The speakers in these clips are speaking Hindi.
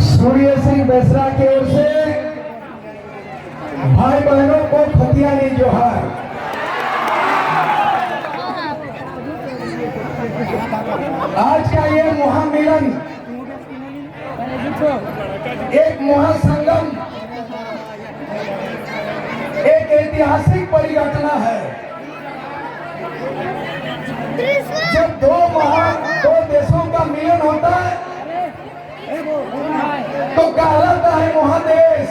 सूर्य सिंह बेसरा की ओर से भाई बहनों को खतियानी जोहार। आज का ये महामिलन एक महासंगम, एक ऐतिहासिक परिघटना है। जब दो देशों का मिलन होता है तो कहलाता है महादेश।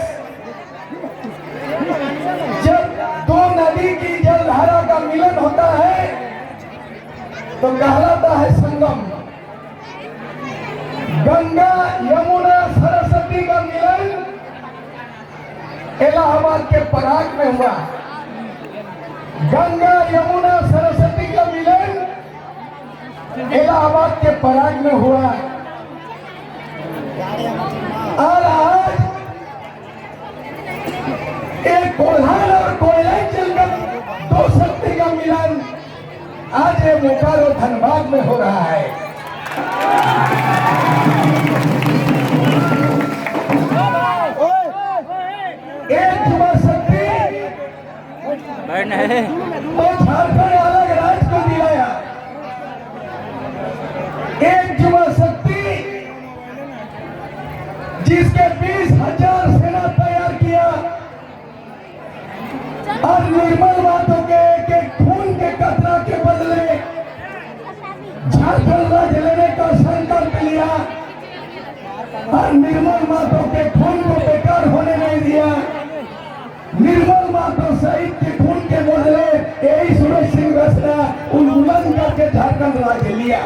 जब दो नदी की जलधारा का मिलन होता है तो कहलाता है संगम। गंगा यमुना सरस्वती का मिलन इलाहाबाद के पराग में हुआ। गंगा यमुना सरस्वती का मिलन इलाहाबाद के पराग में हुआ। और आज एक कोल्हान और कोयलांचल का दो शक्ति का मिलन आज ये बोकारो धनबाद में हो रहा है। एक युवा शक्ति तो झारखंड अलग राज्य को दिलाया। एक युवा शक्ति जिसके 20,000 सेना तैयार किया और निर्मल बातों के एक खून के कतरा के बदले झारखंड राज्य लेने का संकल्प लिया और निर्मल बातों के खून को बेकार होने नहीं दिया। निर्मल बातों शहीद के खून के बदले यही सूरज सिंह बेसरा उन्मूलन करके झारखंड राज्य लिया।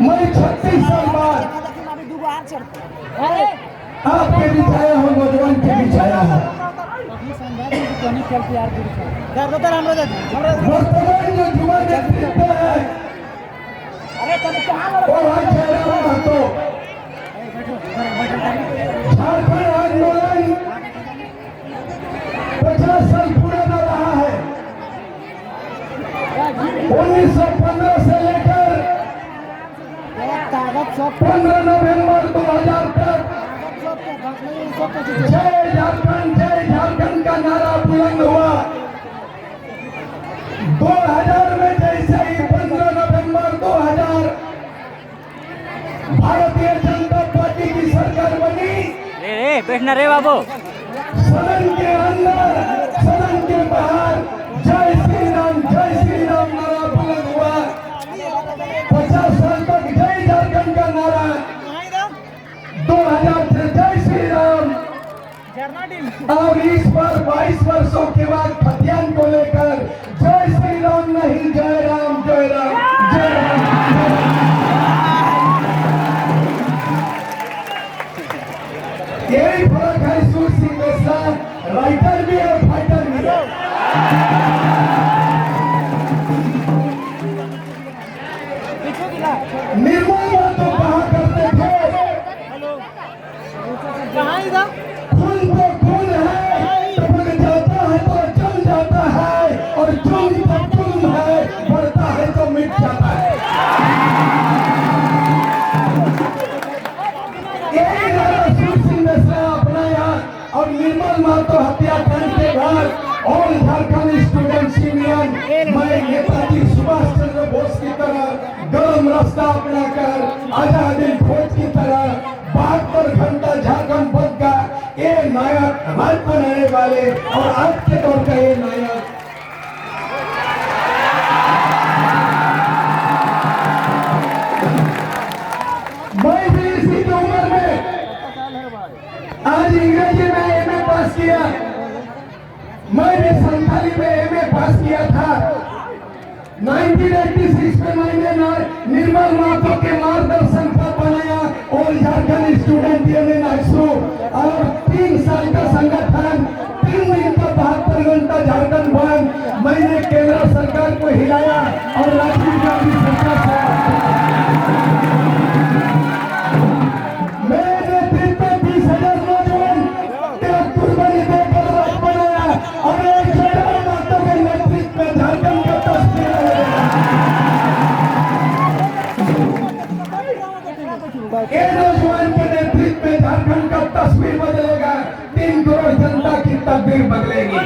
मैं 36 साल बाद आपके बिछाया हूँ, नौजवान के बिछाया हूँ। वर्तमान जो युवा नेतृत्व है वो आज जयराम महतो। झारखंड आंदोलन 50 साल पूरा न रहा है। 1915 से लेकर 15 नवंबर 2000 तक जय झारखंड का नारा बुलंद हुआ। 2000 में जैसे ही 15 नवंबर 2000 भारतीय जनता पार्टी की सरकार बनी, बैठना रे बाबू, सदन के अंदर सदन के बाहर जय श्री राम नारा बुलंद हुआ। 50 साल तक जय झारखंड का नारा, 2000 से जय श्री राम, और इस बार 22 वर्षों के बाद खतियान को लेकर जय श्री राम नहीं जय राम जय राम जय राम। यही फर्क है। सूर्य सिंह बेसरा राइटर भी है, फाइटर भी है। निर्मल बातों कहा करते थे, खून तो खून है, टपक जाता है तो जम जाता है, और जुल्म तो जुल्म है, बढ़ता है तो मिट जाता है। यही नारा सूर्य सिंह बेसरा अपनाया और निर्मल महतो हत्याकांड के बाद ऑल झारखंड स्टूडेंट्स यूनियन, मैं नेताजी सुभाष चंद्र बोस की तरह गर्म रास्ता अपनाकर आजाद हिंद फौज की तरह 72 घंटा झारखंड पद का ये नायक राज्य बनाने वाले और आज के दौर का ये नायक मैं भी इसी उम्र में आज इंग्रेजी में एमए पास किया। मैं भी संथाली में एमए पास किया था। 1986 में मैंने निर्मल महतो के मार्गदर्शन पर बनाया ऑल झारखंड स्टूडेंट यूनियन आइसू, और 3 साल का संगठन, 3 दिन का 72 घंटा झारखंड बंद। मैंने केंद्र सरकार को हिलाया और राष्ट्रीय गांधी सरकार से मेरे नेतृत्व 20,000 नौजवान कुर्बानी देकर राज बनाया। तस्वीर बदलेगी।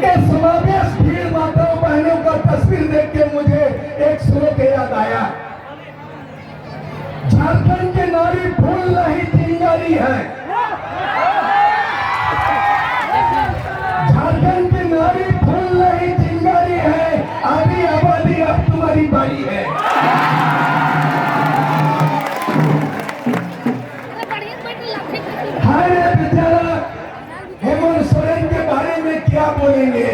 ये समावेश भीड़ माताओं बहनों का तस्वीर देख के मुझे एक श्लोक याद आया। झारखंड के नारी फूल नहीं चिंगारी है। झारखंड की नारी फूल नहीं चिंगारी है। आधी आबादी अब तुम्हारी बारी है। हाय रे बेचारा हेमंत सोरेन के बारे में क्या बोलेंगे।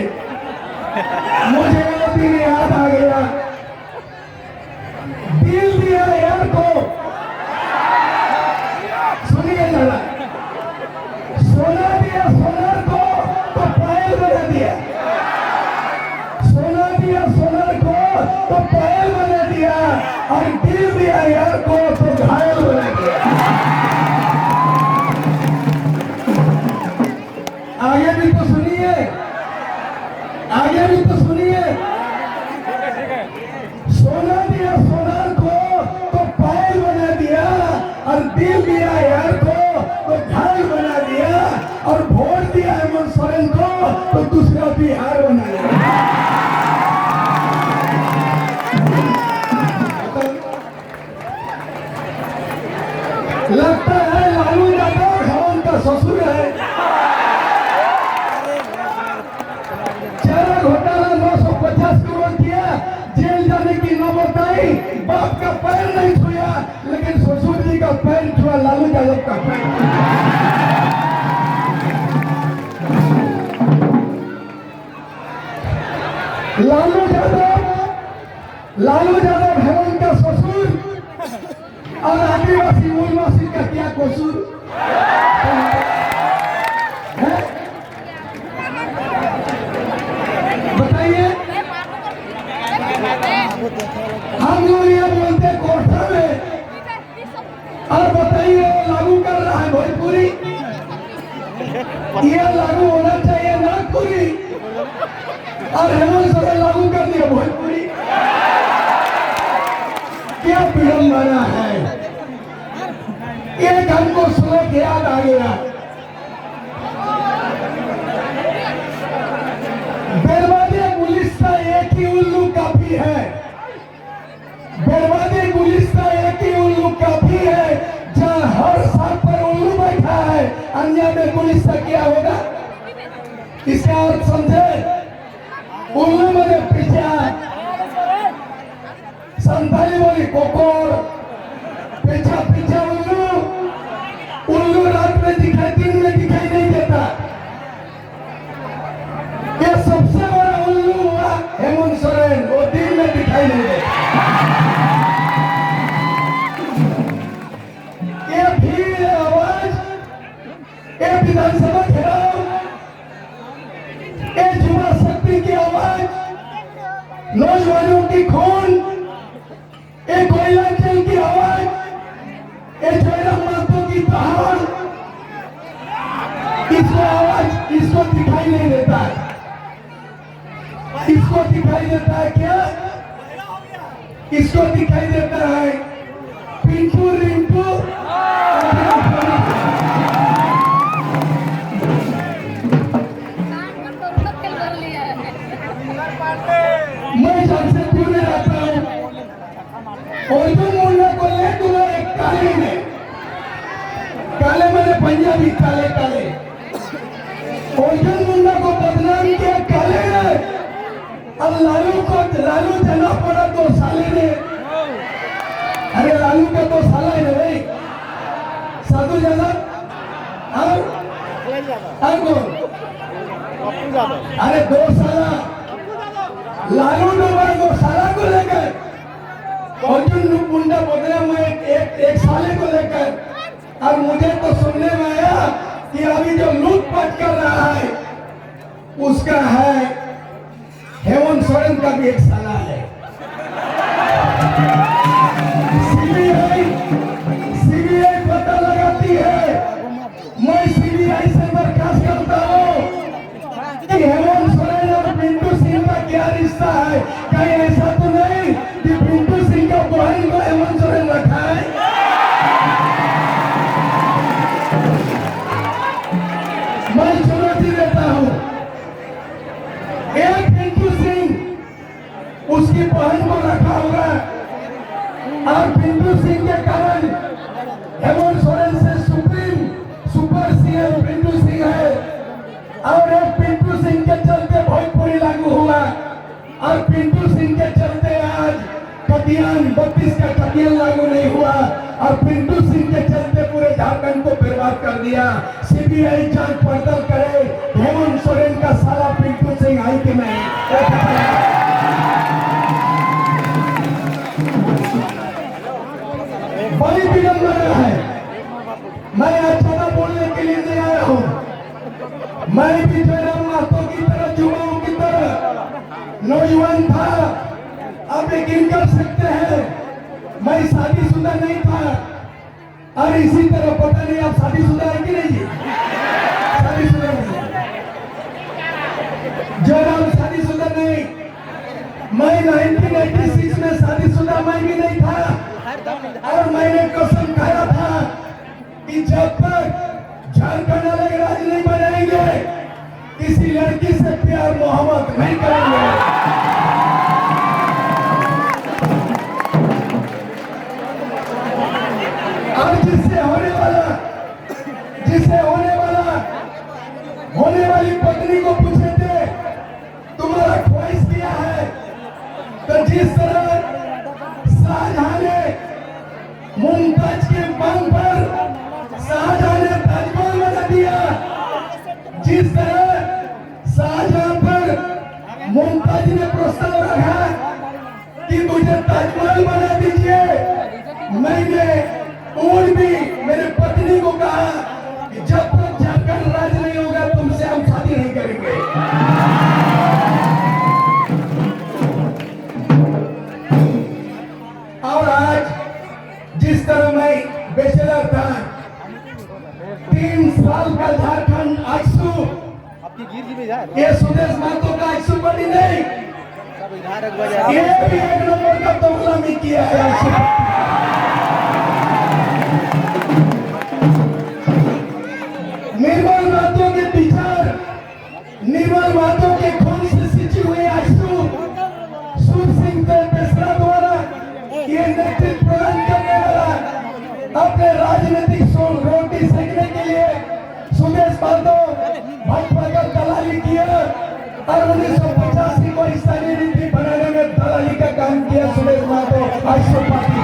मुझे वो दिन याद आ गया। दिल दिया यार को, सुनिए जरा, सोना दिया सोनार को तो पायल बना दिया। सोना दिया सोनार को तो पायल बना दिया और दिल दिया यार को तो घायल बना दिया। आगे भी तो सुनिए, आगे भी तो सुनिए। सोना दिया सोनार को तो पायल बना दिया और दिल दिया यार को तो घायल बना दिया और वोट दिया हेमंत सोरेन को तो दूसरा बिहार बना दिया। लगता है लालू यादव हेमंत का ससुर है। चारा घोटाला 950 करोड़ किया, जेल जाने की नौबत आई। बाप का पैर नहीं छुआ लेकिन ससुर जी का पैर छुआ लालू यादव का पैर। लालू यादव हेमंत का ससुर और आदिवासी मूलवासी का क्या कसूर है? बताइए। हम लोग ये बोलते कोर्टा में और बताइए लागू कर रहा है भोजपुरी। ये लागू होना चाहिए नागपुरी और हेमंत सोरेन लागू कर दिया भोजपुरी। क्या विडंबना है। एक हमको श्लोक याद आ गया। बर्बादी गुलिस्ता एक ही उल्लू काफी है। बर्बादी गुलिस्ता एक ही उल्लू काफी है। जहाँ हर साल पर उल्लू बैठा है, अन्य में गुलिस्ता क्या होगा? इसका अर्थ समझे। उल्लू मैंने पीछा संताली बोली कोकोर, पीछा पीछा उल्लू। उल्लू रात में दिखाई, दिन में दिखाई नहीं देता। ये सबसे बड़ा उल्लू हुआ हेमंत सोरेन, वो दिन में दिखाई नहीं देता। ये भीड़ आवाज, ये विधानसभा घेराव, ये युवा शक्ति की आवाज, नौजवानों की खून, एक कोयला जल की आवाज, एक जयराम महतो की दहाड़, इसको आवाज, इसको दिखाई नहीं देता है। इसको दिखाई देता है क्या? इसको दिखाई देता है पिंटू रिंटू। मैं जमशेदपुर में रहता हूँ। अर्जुन मुंडा को ले दूंगा एक काले में, काले मैंने पंजाबी काले काले। अर्जुन मुंडा को बदनाम किया काले ने और लालू जना पड़ा 2 साले ने। अरे लालू का 2 साला है भाई, साधु यादव और अरे 2 साला लालू डोबर 2 साला को लेकर, अर्जुन मुंडा बदनाम में एक साले को लेकर। और मुझे तो सुनने में आया कि अभी जो लूटपाट कर रहा है उसका है हेमंत सोरेन का भी एक साला है। सीबीआई पता लगाती है। मैं सीबीआई से बर्खास्त करता हूँ कि हेमंत सोरेन और पिंटू सिंह का क्या रिश्ता है। कहीं ऐसा तो नहीं कि पिंटू सिंह का बहन को हेमंत सोरेन रखा है? और पिंटू सिंह के कारण हेमंत सोरेन से सुपर सीएम पिंटू सिंह है। और एक पिंटू सिंह के चलते भोजपुरी लागू हुआ और पिंटू सिंह के चलते आज कटियान 32 का कटियान लागू नहीं हुआ और पिंटू सिंह के चलते पूरे झारखंड को बर्बाद कर दिया। सीबीआई जांच पड़ताल करे हेमंत सोरेन का साला पिंटू सिंह आई कि नहीं। बड़ी विडंबना है। मैं आज ज्यादा बोलने के लिए नहीं आया हूँ। मैं भी जयराम महतो की तरह युवाओं की तरह नौजवान था। आप यकीन कर सकते हैं मैं शादीशुदा नहीं था और इसी तरह पता नहीं आप शादीशुदा है कि नहीं। शादीशुदा नहीं, जयराम शादीशुदा नहीं। मैं 1986 में शादीशुदा मैं भी नहीं था और मैंने कसम खाया था कि जब तक झारखंड अलग राज्य नहीं बनाएंगे किसी लड़की से प्यार मोहब्बत नहीं करेंगे। और जिससे होने वाली पत्नी को पूछे थे तुम्हारा ख्वाहिश क्या है, तो जिस तरह शाहजहां ने मुमताज के मांग पर शाहजहां ने ताजमहल बना दिया, जिस तरह शाहजहां पर मुमताज ने प्रस्ताव रखा कि मुझे ताजमहल बना दीजिए, मैंने और भी मेरे पत्नी को कहा कि जब तक झारखंड राज्य नहीं होगा तुमसे हम शादी नहीं करेंगे। और आज जिस तरह मैं बैचलर था 3 साल का झारखंड आइसू, ये सुदेश महतो का आइसू बनी नहीं, ये भी 1 नंबर का तो गुलामी किया है आइसू। निर्मल महतो के विचार, निर्मल महतो के खून से सिंची हुई आइसू सूर सिंह बेसरा द्वारा ये नेतृत्व प्रदान करने वाला अपने राजनीतिक रोटी सेकने के लिए सुदेश महतो भाजपा का दलाली किया और 1985 को स्थानीय नीति बनाने में दलाली का काम किया सुदेश महतो आइसू पार्टी।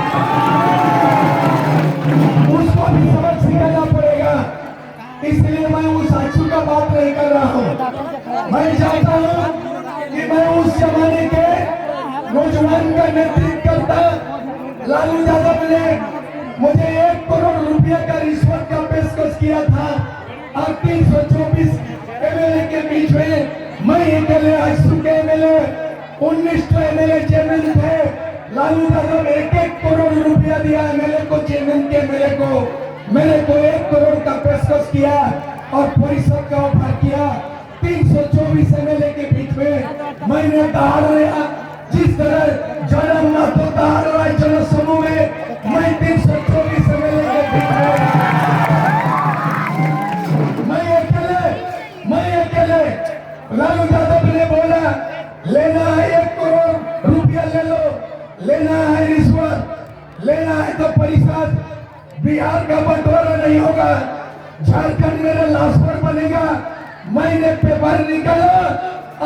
उसको भी सबक सिखाना पड़ेगा, इसलिए मैं उस आइसू का बात नहीं कर रहा हूँ। मैं चाहता हूँ कि मैं उस जमाने के नौजवान का नेतृत्व करता लालू यादव ने मुझे 1 करोड़ रुपया का रिश्वत का पेशकश किया था और 324 एमएलए के बीच में मैं अकेले आइसू के एमएलए 19 एमएलए चेयरमैन थे। लालू यादव 1-1 करोड़ रुपया दिया एमएलए को, चेयरमैन के एमएलए को, मेरे को 1 करोड़ का पेशकश किया और परिषद का ऑफर किया। 324 एमएलए के बीच में मैंने दहाड़ लिया, जिस तरह जयराम महतो दहाड़ रहा है जन समूह में, मैं 324 एमएलए के बीच में मैं अकेले लालू यादव ने बोला लेना है 1 करोड़ रुपया ले लो, लेना है रिश्वत, लेना है तो परिषद, बिहार का बंटवारा नहीं होगा, झारखंड मेरा लाश पर बनेगा। मैंने पेपर निकाला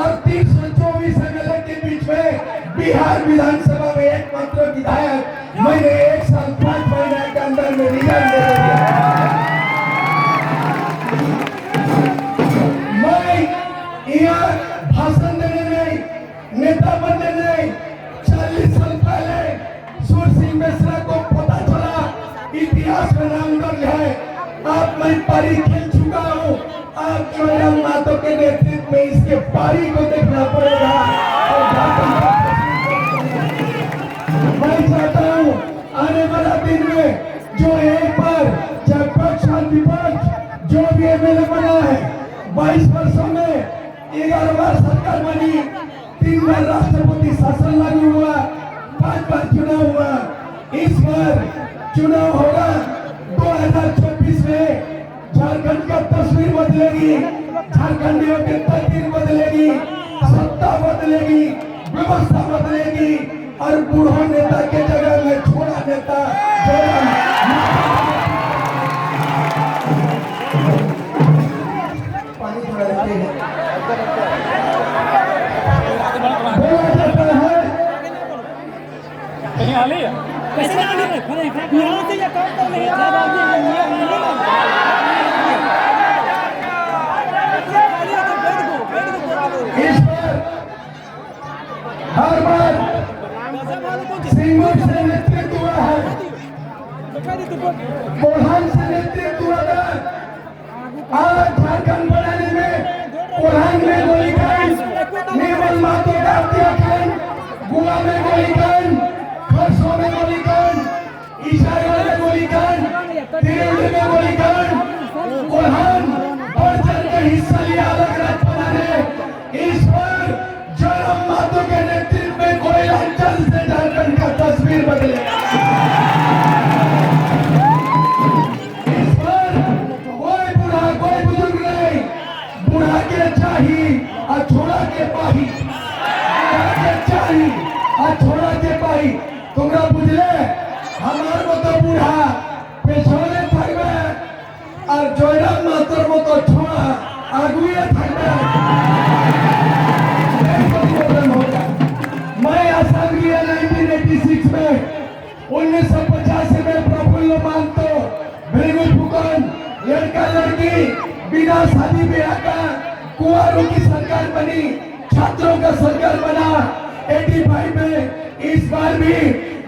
और 324 एमएलए के बीच में बिहार विधानसभा में एकमात्र विधायक मैंने 1 साल 5 महीने के अंदर में रिजाइन दे दिया। मैं यहाँ भाषण देने नहीं, नेता बनने नहीं, 40 साल पहले सूर सिंह बेसरा को पता चला, इतिहास में नाम दर्ज है। अब मैं पारी खेल चुका हूँ, आप जयराम महतो के नेतृत्व में इसके पारी को देखना पड़ेगा। मैं चाहता हूँ आने वाला दिन में जो एक बार चाहे पक्ष और विपक्ष जो भी एमएलए बना है 22 वर्षों में 11 बार सरकार बनी, 3 बार राष्ट्रपति शासन लागू हुआ, 5 बार चुनाव हुआ। इस बार चुनाव होगा 2024 में, झारखंड का तस्वीर बदलेगी, झारखंडियों की तस्वीर बदलेगी, सत्ता बदलेगी, व्यवस्था बदलेगी। और बूढ़ा नेता के जगह में छोड़ा नेता पानी थोड़ा रखते हैं। बोला जाता है इस पर हर बार सिंगुर से नेतृत्व हुआ है, कोल्हान से नेतृत्व हुआ था। आज झारखंड बनाने में कोल्हान में गोलीकांड, निर्मल महतो का हत्याकांड, गुआ में गोलीकांड, खरसों में गोलीकांड, ईशागढ़ में गोलीकांड, तिरंगे में गोलीकांड, कोल्हान और जल का हिस्सा लिया अलग राज्य बनाने। इस पर जयराम महतो के नेतृत्व में कोयलांचल से झारखंड का तस्वीर बदलेगा। इस पर कोई बूढ़ा कोई बुजुर्ग नहीं, बूढ़ा के चाही और छोड़ा के पाही, बूढ़ा के चाही और छोड़ा के पाही। तुमरा बुझले हमार मतो बूढ़ा पेछने থাকবে আর জয়রাম মাতর মতো ছোঁয়া আগুয়ে থাকবে। मैं आसाम गया 1986 में, 1985 में प्रफुल्ल महतो, भृगु फुकन, लड़का लड़की बिना शादी ब्याह का कुंवारों की सरकार बनी, छात्रों का सरकार बना। 85 में इस बार भी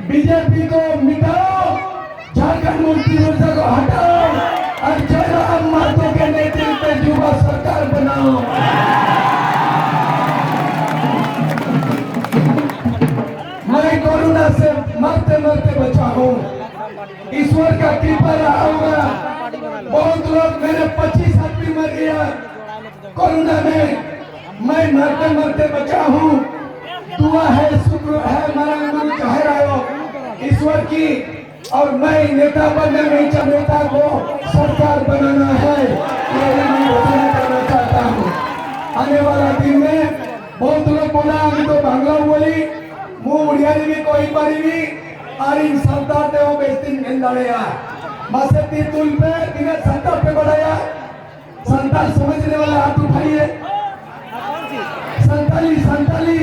बीजेपी को मिटाओ, झारखंड मुक्ति मोर्चा को हटाओ और जयराम महतो के नेतृत्व में युवा सरकार बनाओ। मैं कोरोना से मरते मरते बचा हूँ, ईश्वर का कृपा रहा होगा। बहुत लोग, मेरे 25 आदमी मर गया कोरोना में, मैं मरते मरते बचा हूँ। दुआ है, शुक्र है, मरंग कह रहा हो ईश्वर की। और मैं नेता बनना नहीं चाहता, नेता को सरकार बनाना है, ये मैं घोषणा करना चाहता हूँ। आने वाला दिन में बहुत लोग बोला अभी तो बांग्ला बोली मु उड़ियारी भी कोई पारी भी और इन संतान ने वो बेस्तिन गेंदाड़ेया मासे तीतुल पे दिने संतान पे बढ़ाया। संतान समझने वाला हाथ उठाइए। संताली संताली,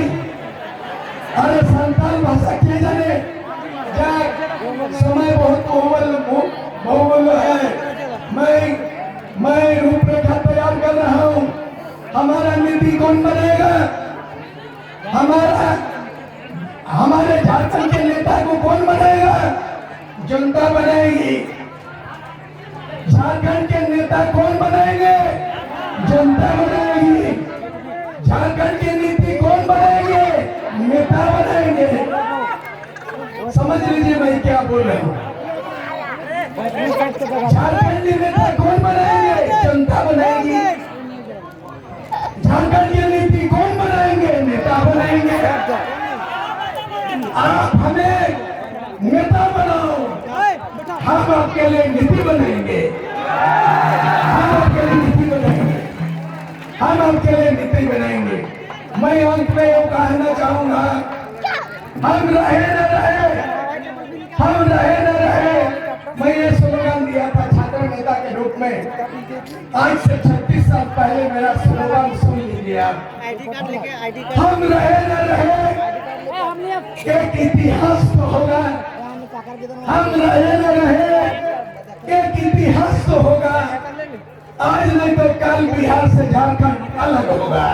अरे संताल भाषा क्या जाने, समय बहुत बहुमूल्य है। मैं रूपरेखा तैयार कर रहा हूँ। हमारा नीति कौन बनेगा? हमारे झारखंड के नेता को कौन बनाएगा? जनता बनाएगी। झारखंड के नेता कौन बनाएंगे? जनता बनाएगी। झारखंड की नीति कौन बनाएंगे? नेता बनाएंगे। समझ लीजिए मैं क्या बोल रहा हूँ। झारखंड के नेता कौन बनाएंगे? जनता बनाएगी। झारखंड की नीति कौन बनाएंगे? नेता बनाएंगे। आप हमें नेता बनाओ, हम आपके लिए नीति बनाएंगे। हम आपके लिए नीति बनाएंगे। हम आपके लिए नीति बनाएंगे। मैं अंत में ये कहना चाहूंगा, हम रहे न रहे, हम रहे न रहे, मैं ये स्लोगन दिया था छात्र नेता के रूप में। आज से 36 साल पहले मेरा स्लोगन सुन लीजिए आप। हम रहे न रहे, एक इतिहास तो होगा। हम रहे न रहे, एक इतिहास तो होगा। आज नहीं तो कल बिहार से झारखंड अलग होगा।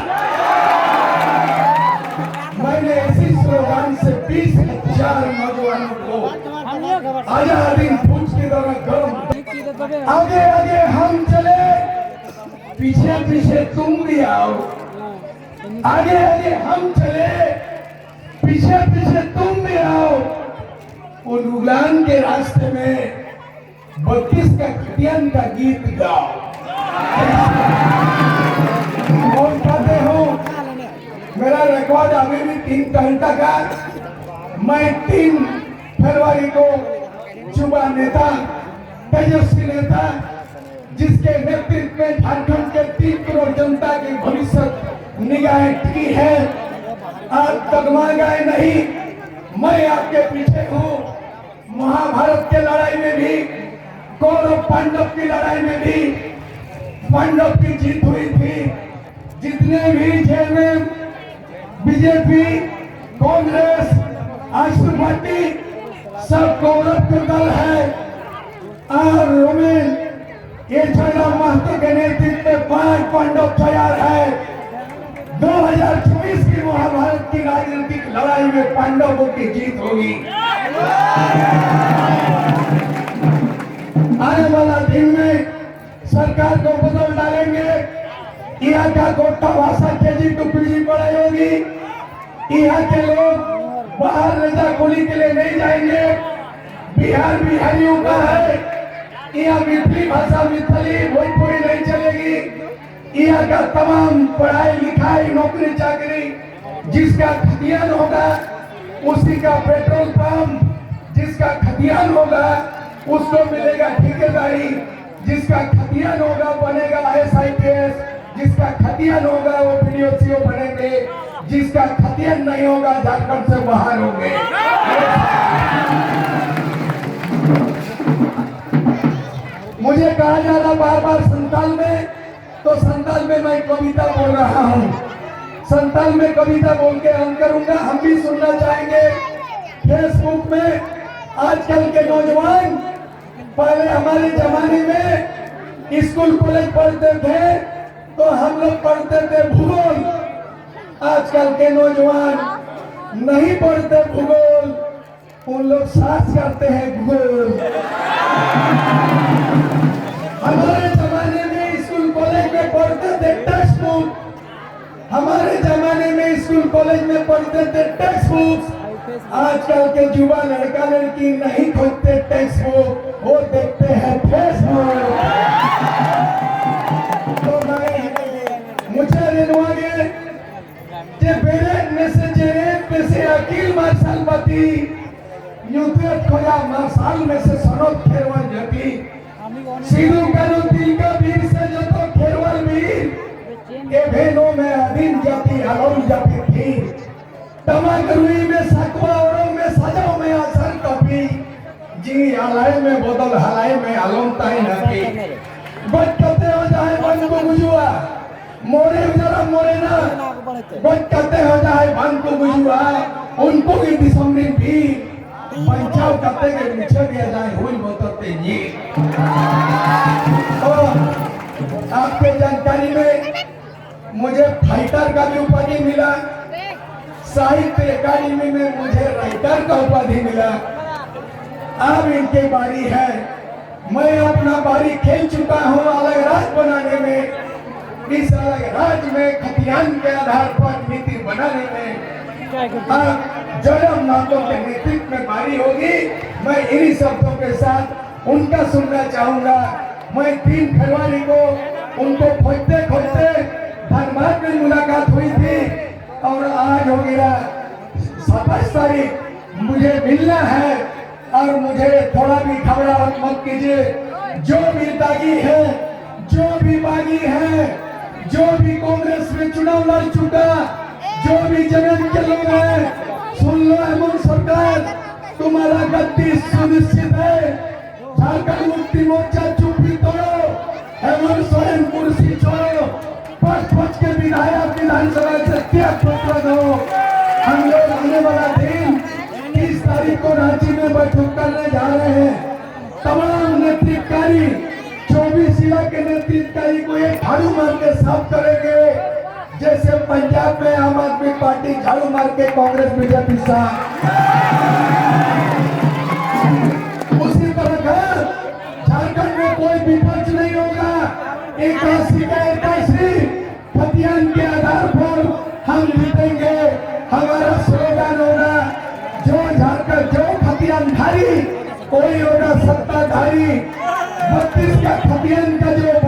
मैंने इसी स्लोगन से 20,000 नौजवानों को आजादी पूछ के दौरान आगे आगे हम चले, पीछे पीछे तुम भी आओ। आगे आगे हम चले, पीछे पीछे तुम भी आओ। उलूलान के रास्ते में 32 का खटियान का गीत गाओ। और कहते हो मेरा रिकॉर्ड अभी भी 3 घंटा का। मैं 3 फरवरी को युवा नेता, तेजस्वी नेता, जिसके नेतृत्व में झारखंड के 3 करोड़ जनता की भविष्य निगाहें टिकी है, आज तगमा गए नहीं। मैं आपके पीछे हूँ। महाभारत के लड़ाई में भी, कौरव पांडव की लड़ाई में भी पांडव की जीत हुई थी। जितने भी जेल में बीजेपी, कांग्रेस, आशु पार्टी सब कौरव के दल है। और रोमेन ये जयराम महतो के नेतृत्व में 5 पांडव तैयार है। 2024 की महाभारत की राजनीतिक लड़ाई में पांडवों की जीत होगी। आने वाला दिन में सरकार को बदल डालेंगे। यहाँ का गोटा भाषा केजी टू पीजी पढ़ाई होगी। यहाँ के लोग बाहर नेता गोली के लिए नहीं जाएंगे। बिहार बिहारियों का है। यहाँ मिथिली भाषा, मिथली, भोजपुरी नहीं चलेगी। यहाँ का तमाम पढ़ाई लिखाई, नौकरी चाकरी जिसका खतियान होगा उसी का पेट्रोल पंप, जिसका खतियान होगा उसको मिलेगा ठेकेदारी, जिसका खतियान होगा बनेगा IAS, जिसका खतियान होगा वो PDO बनेंगे, जिसका खतियान नहीं होगा झारखंड से बाहर होंगे। मुझे कहा जा रहा बार बार संताल में, तो संताल में मैं कविता बोल रहा हूँ। संताल में कविता बोल के हम करूंगा, हम भी सुनना चाहेंगे। फेसबुक में आजकल के नौजवान, पहले हमारे जमाने में स्कूल कॉलेज पढ़ते थे तो हम लोग पढ़ते थे भूगोल। आजकल के नौजवान नहीं पढ़ते भूगोल, उन लोग साथ करते हैं भूगोल। हमारे जमाने में स्कूल कॉलेज में पढ़ते थे टेक्स्ट बुक। हमारे जमाने में स्कूल कॉलेज में पढ़ते थे टेक्स्ट बुक्स। आजकल के युवा लड़का लड़की नहीं खोजते टेक्स्ट बुक, वो देखते हैं फेसबुक। तो मुझे रेनवागे जे बेरेन में से जेरेन में से अकील मार्शल बती यूट्यूब खोया मार्शल में से सनोद खेरवन जती सीधू करो दिल का वीर से जो तो खेरवन वीर के भेनों में अधीन जाती अलम जाती थी। तमाकरुई में सकवा औरों में सजाओ में असर कपी जी आलाय में बोतल हलाय में अलम ताई नकी बच करते हो जाए बन को गुजुआ मोरे जरा मोरे ना बच करते हो जाए बन को गुजुआ उनको की दिसंबरी भी पंचाव करते के पीछे गया जाए हुई बोतलते जी। आपके जानकारी में मुझे फाइटर का भी उपाधि मिला, साहित्य अकादमी में मुझे राइटर का उपाधि मिला। अब इनकी बारी है। मैं अपना बारी खेल चुका हूँ अलग राज्य बनाने में। इस अलग राज्य में खतियान के आधार पर नीति बनाने में जयराम महतो के नेतृत्व में बारी होगी। मैं इन्हीं शब्दों के साथ उनका सुनना चाहूंगा। मैं 3 फरवरी को उनको खोजते खोजते धनबाद में मुलाकात हुई थी और आज हो गया 27 तारीख मुझे मिलना है। और मुझे थोड़ा भी घबराहट मत कीजिए। जो भी दागी है, जो भी बागी है, जो भी कांग्रेस में चुनाव लड़ चुका, जो भी जमीन के लोग हैं, सुन लो हेमंत सरकार, तुम्हारा गद्दी सुनिश्चित है। झारखंड मुक्ति मोर्चा चुप्पी तोड़ो, हेमंत सोरेन कुर्सी छोड़ो, 5 के विधायक विधानसभा से त्याग पत्र दो। हम लोग आने वाला दिन 30 तारीख को रांची में बैठक करने जा रहे हैं। तमाम नेतृत्वकारी 24 जिला के नेतृत्वकारी को एक झाड़ू मार के साफ करेंगे, जैसे पंजाब में आम आदमी पार्टी झाड़ू मार के कांग्रेस बीजेपी साथ। उसी तरह का झारखंड में कोई विपक्ष नहीं होगा। 81 का 81 खतियान के आधार पर हम जीतेंगे। हमारा स्लोगन होगा जो झारखंड जो खतियानधारी, कोई होगा सत्ताधारी। 32 का खतियान का जो